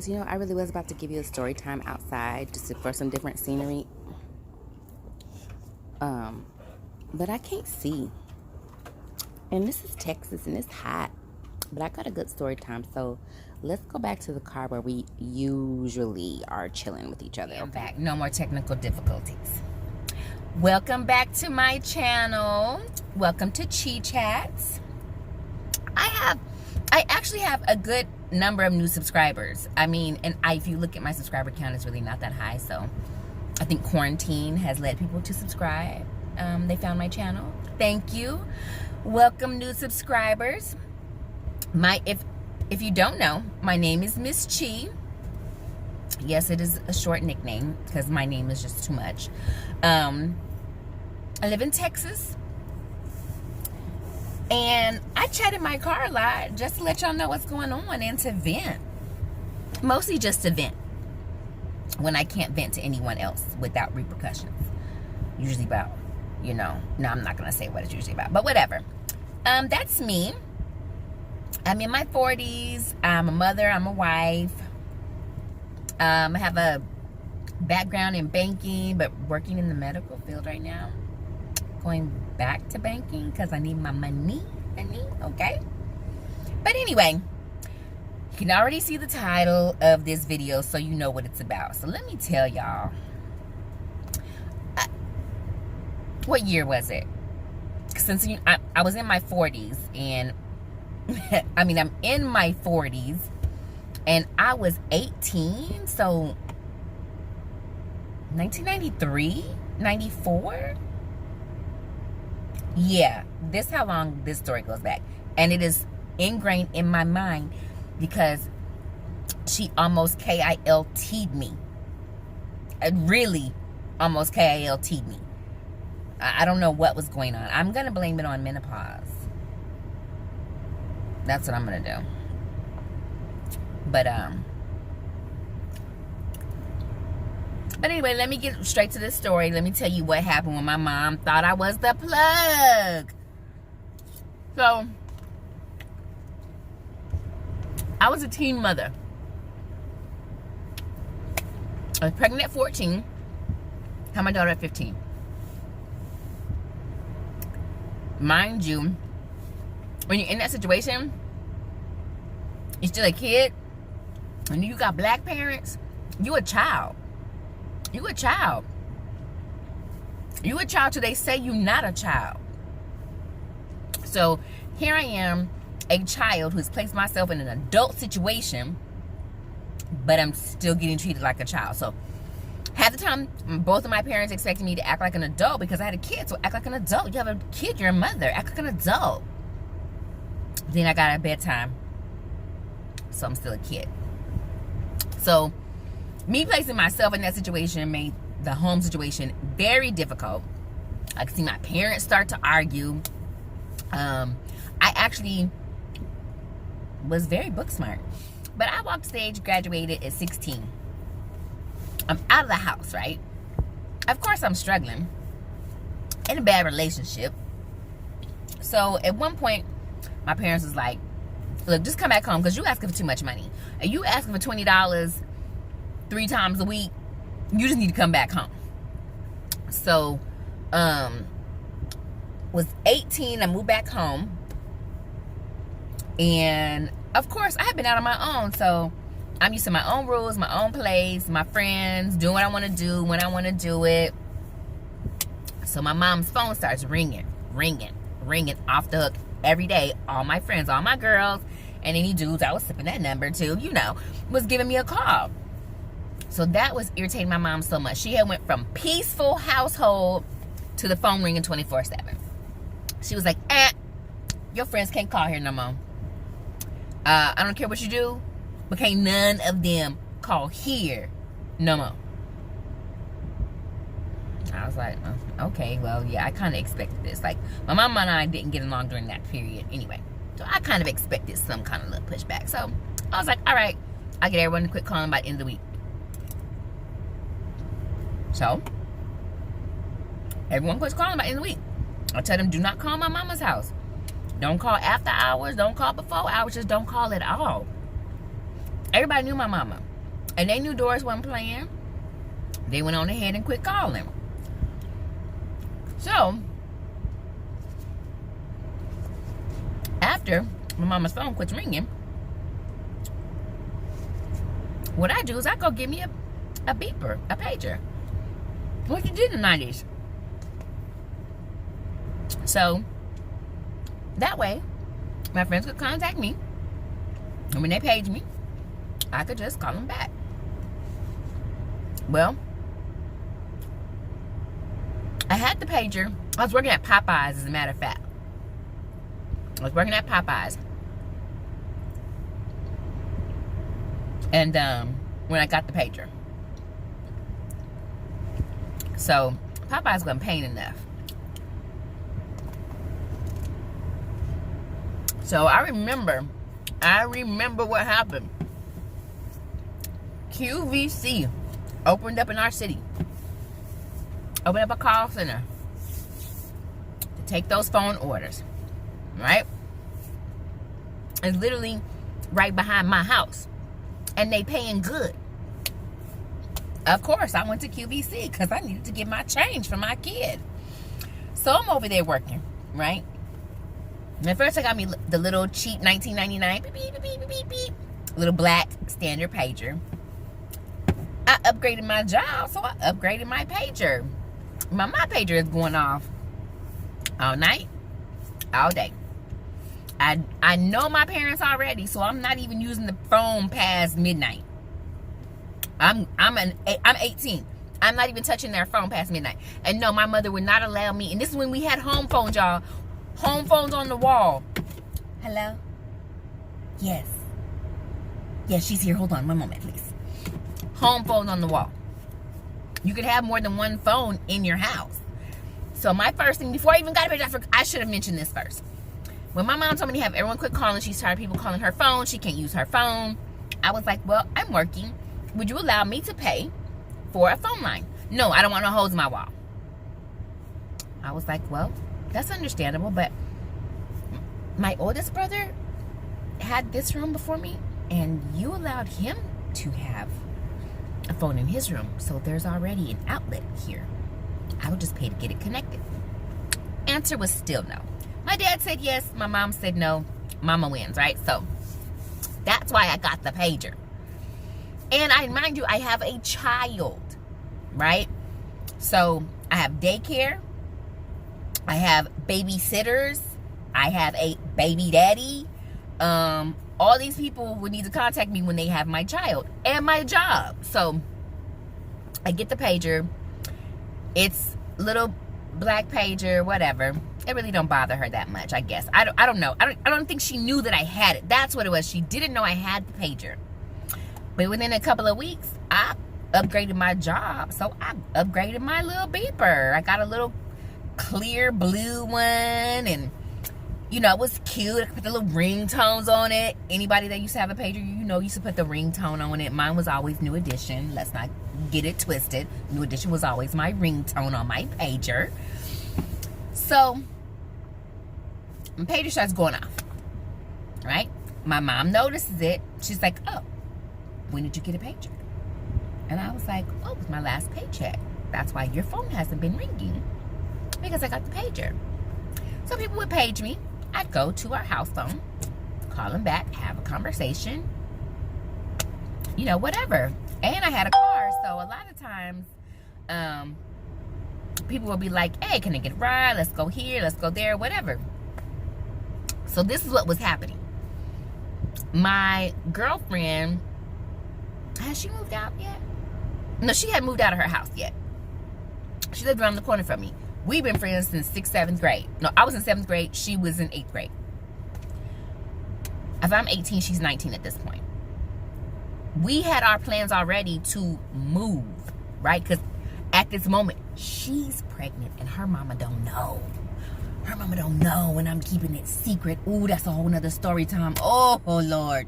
guys, you know, I really was about to give you a story time outside just for some different scenery. But I can't see. And this is Texas and it's hot. But I got a good story time, so let's go back to the car where we usually are chilling with each other. I'm back. No more technical difficulties. Welcome back to my channel. Welcome to Chi Chats. I actually have a good number of new subscribers. I mean, and if you look at my subscriber count, it's really not that high. So I think quarantine has led people to subscribe. They found my channel. Thank you. Welcome new subscribers. If you don't know, my name is Miss Chi. Yes, it is a short nickname because my name is just too much. I live in Texas. And I chat in my car a lot just to let y'all know what's going on and to vent. Mostly just to vent. When I can't vent to anyone else without repercussions. Usually about, you know, no, I'm not going to say what it's usually about. But whatever. That's me. I'm in my 40s. I'm a mother. I'm a wife. I have a background in banking, but working in the medical field right now. Going back to banking because I need my money, okay? But anyway, you can already see the title of this video, so you know what it's about. So let me tell y'all. What year was it? Since I was in my 40s, and I mean, I'm in my 40s, and I was 18, so 1993, 94? Yeah, this how long this story goes back. And it is ingrained in my mind because she almost KILT'd me. Really almost KILT'd me. I don't know what was going on. I'm going to blame it on menopause. That's what I'm going to do. But anyway, let me get straight to this story. Let me tell you what happened when my mom thought I was the plug. So, I was a teen mother. I was pregnant at 14. Had my daughter at 15. Mind you, when you're in that situation, you're still a kid, and you got black parents, you a child. You a child. You a child till they say you not a child. So here I am, a child who's placed myself in an adult situation, but I'm still getting treated like a child. So half the time, both of my parents expected me to act like an adult because I had a kid. So act like an adult. You have a kid, you're a mother. Act like an adult. Then I got a bedtime. So I'm still a kid. So me placing myself in that situation made the home situation very difficult. I could see my parents start to argue. I actually was very book smart. But I walked stage, graduated at 16. I'm out of the house, right? Of course I'm struggling. In a bad relationship. So at one point, my parents was like, look, just come back home because you asking for too much money. And you asking for $20 3 times a week, you just need to come back home. So, was 18, I moved back home. And, of course, I had been out on my own. So, I'm used to my own rules, my own place, my friends, doing what I want to do, when I want to do it. So, my mom's phone starts ringing off the hook every day. All my friends, all my girls, and any dudes I was sipping that number to, you know, was giving me a call. So that was irritating my mom so much. She had went from peaceful household to the phone ringing 24/7. She was like, your friends can't call here no more. I don't care what you do, but can't none of them call here no more. I was like, oh, okay, well, yeah, I kind of expected this. Like, my mom and I didn't get along during that period anyway. So I kind of expected some kind of little pushback. So I was like, all right, I'll get everyone to quit calling by the end of the week. So, everyone quits calling by the end of the week. I tell them, do not call my mama's house. Don't call after hours. Don't call before hours. Just don't call at all. Everybody knew my mama. And they knew Doris wasn't playing. They went on ahead and quit calling. So, after my mama's phone quits ringing, what I do is I go get me a beeper, a pager. What you did in the 90s. So, that way, my friends could contact me. And when they page me, I could just call them back. Well, I had the pager. I was working at Popeyes, as a matter of fact. I was working at Popeyes. And when I got the pager. So, Popeyes wasn't paying enough. So, I remember what happened. QVC opened up in our city. Opened up a call center to take those phone orders. Right? It's literally right behind my house. And they paying good. Of course, I went to QVC because I needed to get my change for my kid. So I'm over there working, right? And at first I got me the little cheap $19.99 beep, beep, beep, beep, beep, beep, little black standard pager. I upgraded my job, so I upgraded my pager. My pager is going off all night, all day. I know my parents already, so I'm not even using the phone past midnight. I'm 18. I'm not even touching their phone past midnight. And no, my mother would not allow me. And this is when we had home phones, y'all. Home phones on the wall. Hello? Yes. Yes, she's here. Hold on one moment, please. Home phones on the wall. You could have more than one phone in your house. So my first thing, before I even got a page, I should have mentioned this first. When my mom told me to have everyone quit calling, she's tired of people calling her phone. She can't use her phone. I was like, well, I'm working. Would you allow me to pay for a phone line? No, I don't want no holes in my wall. I was like, well, that's understandable, but my oldest brother had this room before me, and you allowed him to have a phone in his room, so there's already an outlet here. I would just pay to get it connected. Answer was still no. My dad said yes, my mom said no. Mama wins, right? So that's why I got the pager. And mind you, I have a child, right? So I have daycare. I have babysitters. I have a baby daddy. All these people would need to contact me when they have my child and my job. So I get the pager. It's little black pager, whatever. It really don't bother her that much, I guess. I don't know. I don't think she knew that I had it. That's what it was. She didn't know I had the pager. But within a couple of weeks, I upgraded my job. So I upgraded my little beeper. I got a little clear blue one, and you know, it was cute. I could put the little ringtones on it. Anybody that used to have a pager, you know, used to put the ringtone on it. Mine was always New Edition. Let's not get it twisted. New Edition was always my ringtone on my pager. So my pager starts going off, right? My mom notices it. She's like, oh, when did you get a pager? And I was like, oh, it was my last paycheck. That's why your phone hasn't been ringing, because I got the pager. So people would page me. I'd go to our house phone, call them back, have a conversation, you know, whatever. And I had a car, so a lot of times people would be like, hey, can I get a ride? Let's go here, let's go there, whatever. So this is what was happening. My girlfriend, has she moved out yet? No, she hadn't moved out of her house yet. She lived around the corner from me. We've been friends since 6th, 7th grade. No, I was in 7th grade. She was in 8th grade. If I'm 18, she's 19 at this point. We had our plans already to move, right? Because at this moment, she's pregnant and her mama don't know. Her mama don't know, and I'm keeping it secret. Ooh, that's a whole nother story time. Oh, Lord.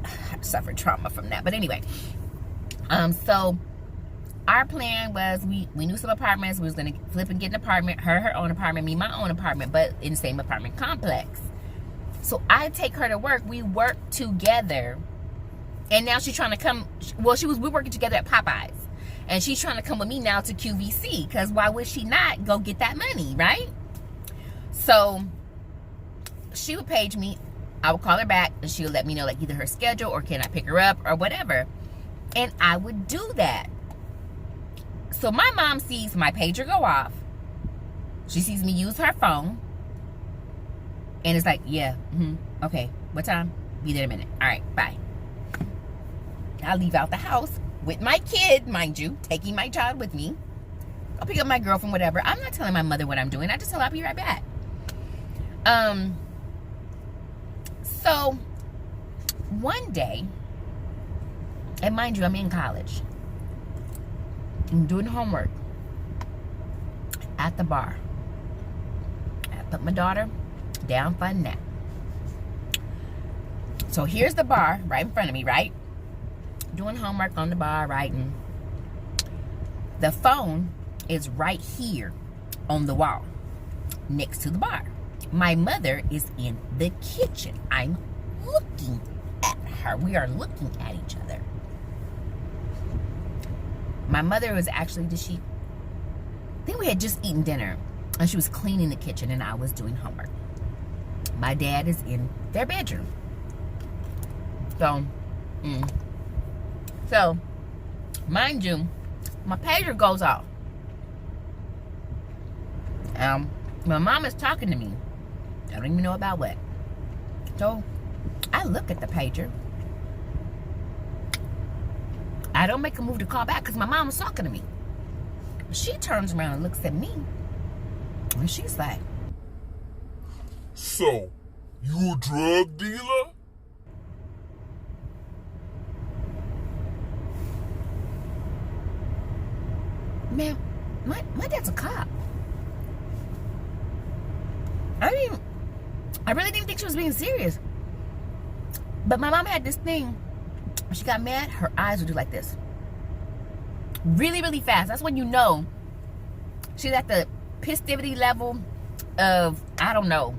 I suffered trauma from that. But anyway, so our plan was we knew some apartments. We was going to flip and get an apartment. Her own apartment, me my own apartment, but in the same apartment complex. So I take her to work. We work together And now she's trying to come. Well, we're working together at Popeyes. And she's trying to come with me now to QVC. Because why would she not go get that money, right? So she would page me. I would call her back. And she would let me know like either her schedule or can I pick her up or whatever. And I would do that. So my mom sees my pager go off. She sees me use her phone. And it's like, yeah, okay. What time? Be there in a minute. All right, bye. I leave out the house with my kid, mind you, taking my child with me. I'll pick up my girlfriend, whatever. I'm not telling my mother what I'm doing. I just tell her I'll be right back. So one day, and mind you, I'm in college. I'm doing homework at the bar. I put my daughter down for a nap. So here's the bar right in front of me, right? Doing homework on the bar, writing. The phone is right here on the wall next to the bar. My mother is in the kitchen. I'm looking at her. We are looking at each other. My mother was actually, I think we had just eaten dinner and she was cleaning the kitchen and I was doing homework. My dad is in their bedroom. So, mind you, my pager goes off. My mom is talking to me. I don't even know about what. So, I look at the pager. I don't make a move to call back because my mom was talking to me. She turns around and looks at me. And she's like, "So, you a drug dealer?" Man, my dad's a cop. I really didn't think she was being serious. But my mom had this thing. When she got mad, her eyes would do like this. Really, really fast. That's when you know she's at the pissivity level of, I don't know,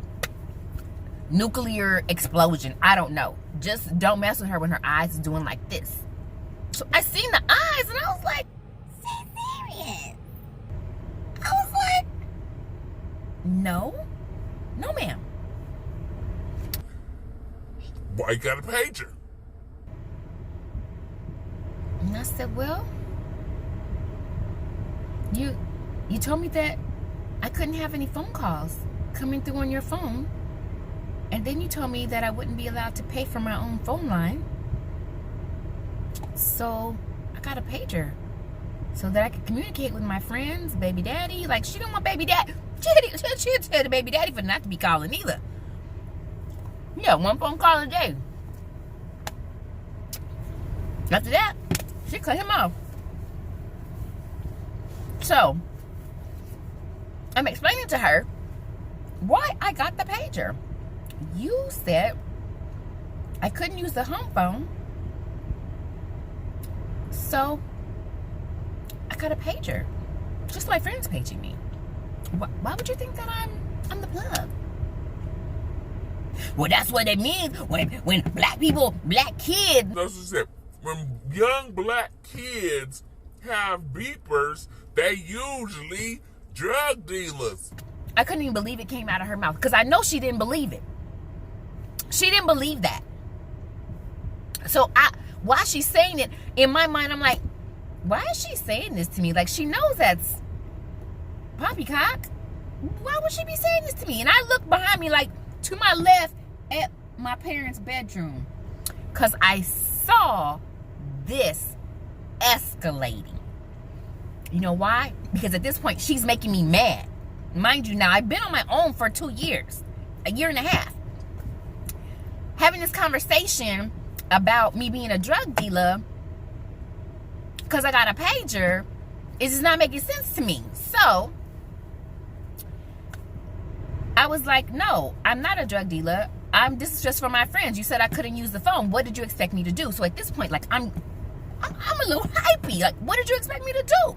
nuclear explosion. I don't know. Just don't mess with her when her eyes is doing like this. So I seen the eyes and I was like, serious? I was like, no, ma'am. Why you got a pager? And I said, well, you told me that I couldn't have any phone calls coming through on your phone. And then you told me that I wouldn't be allowed to pay for my own phone line. So I got a pager so that I could communicate with my friends, baby daddy. Like, she didn't want baby daddy. She'd tell the baby daddy for not to be calling either. Yeah, one phone call a day. After that, she cut him off. So, I'm explaining to her why I got the pager. You said I couldn't use the home phone, so I got a pager. Just my friends paging me. Why would you think that I'm the plug? Well, that's what it means when black kids. That's what she said. When young black kids have beepers, they usually drug dealers. I couldn't even believe it came out of her mouth because I know she didn't believe it. She didn't believe that. So while she's saying it, in my mind, I'm like, why is she saying this to me? Like, she knows that's poppycock. Why would she be saying this to me? And I look behind me, like, to my left at my parents' bedroom, because I saw this escalating. You know why? Because at this point, she's making me mad. Mind you, now, I've been on my own for 2 years, a year and a half. Having this conversation about me being a drug dealer because I got a pager is just not making sense to me. So I was like, no, I'm not a drug dealer. This is just for my friends. You said I couldn't use the phone. What did you expect me to do? So at this point, like, I'm a little hypey. Like, what did you expect me to do?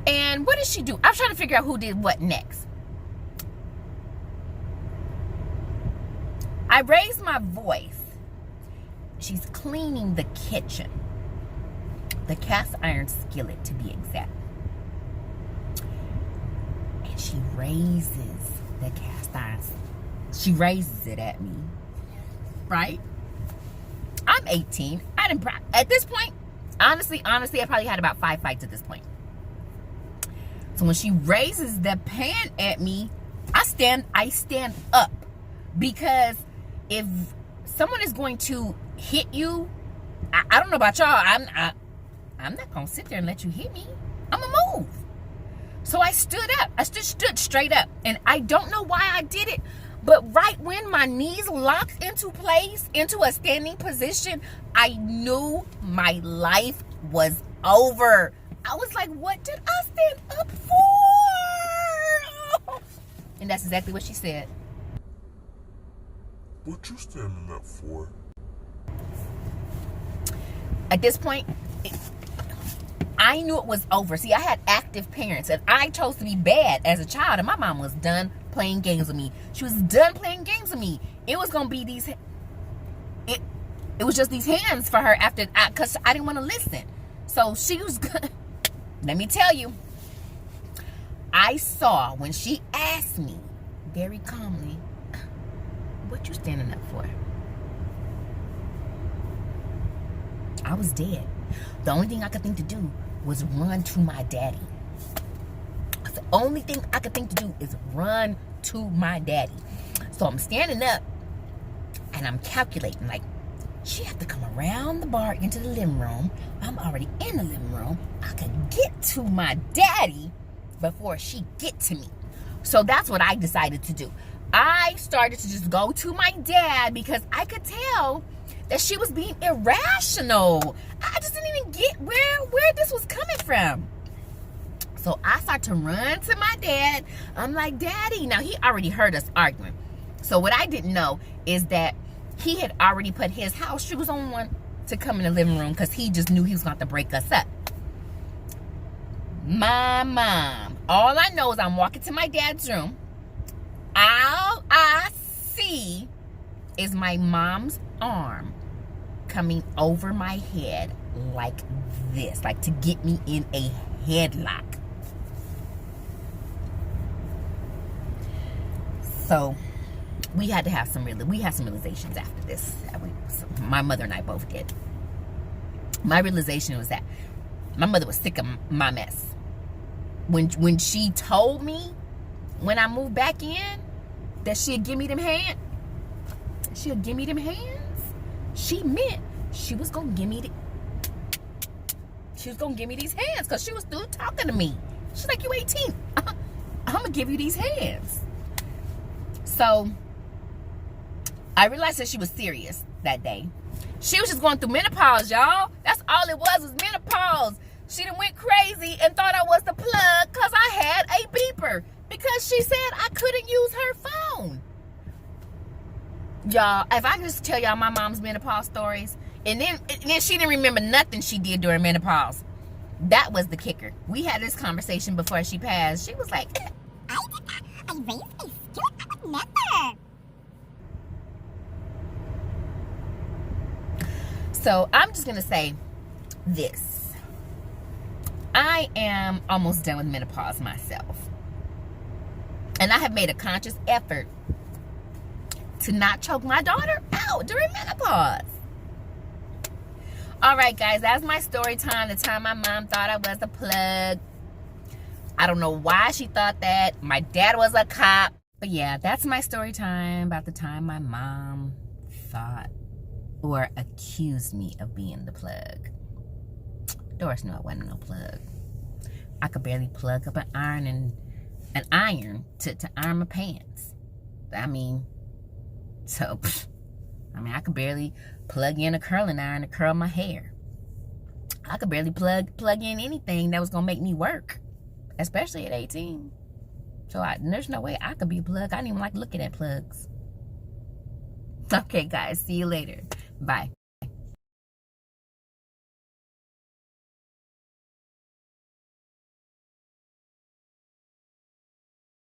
And what did she do? I was trying to figure out who did what next. I raised my voice. She's cleaning the kitchen. The cast iron skillet, to be exact. And she raises the cast iron. She raises it at me. Right? I'm 18. At this point, honestly, I probably had about 5 fights at this point. So when she raises the pan at me, I stand up. Because if someone is going to hit you, I don't know about y'all, I'm not gonna sit there and let you hit me. I'm gonna move. So I stood up. I stood straight up. And I don't know why I did it, but right when my knees locked into place, into a standing position, I knew my life was over. I was like, what did I stand up for? And that's exactly what she said. What you standing up for? At this point, I knew it was over. See, I had active parents, and I chose to be bad as a child, and my mom was done playing games with me. She was done playing games with me. It was going to be these... It was just these hands for her after... Because I didn't want to listen. So she was... Let me tell you. I saw when she asked me very calmly, what you standing up for? I was dead. The only thing I could think to do was run to my daddy. The only thing I could think to do is run to my daddy. So I'm standing up and I'm calculating, like, she have to come around the bar into the living room. I'm already in the living room. I could get to my daddy before she get to me. So that's what I decided to do. I started to just go to my dad because I could tell that she was being irrational. I just didn't even get where this was coming from. So I start to run to my dad. I'm like, Daddy. Now, he already heard us arguing. So what I didn't know is that he had already put his house shoes on to come in the living room because he just knew he was going to break us up. My mom. All I know is I'm walking to my dad's room. All I see is my mom's arm coming over my head like this, like to get me in a headlock. So we had some realizations after this. My mother and I both did. My realization was that my mother was sick of my mess. When she told me when I moved back in that she'd give me them hands, she meant she was gonna give me these hands because she was through talking to me. She's like, you 18. I'm gonna give you these hands. So I realized that she was serious that day. She was just going through menopause, y'all. That's all it was menopause. She done went crazy and thought I was the plug because I had a beeper. Because she said I couldn't use her phone. Y'all, if I just tell y'all my mom's menopause stories, and then she didn't remember nothing she did during menopause. That was the kicker. We had this conversation before she passed. She was like, I raised a skill. I would never. So I'm just going to say this. I am almost done with menopause myself. And I have made a conscious effort to not choke my daughter out during menopause. All right, guys, that's my story time. The time my mom thought I was a plug. I don't know why she thought that. My dad was a cop. But yeah, that's my story time about the time my mom thought or accused me of being the plug. Doris knew I wasn't no plug. I could barely plug up an iron to iron my pants. I could barely plug in a curling iron to curl my hair. I could barely plug in anything that was gonna make me work, especially at 18. So there's no way I could be a plug. I didn't even like looking at plugs. Okay, guys, see you later. Bye.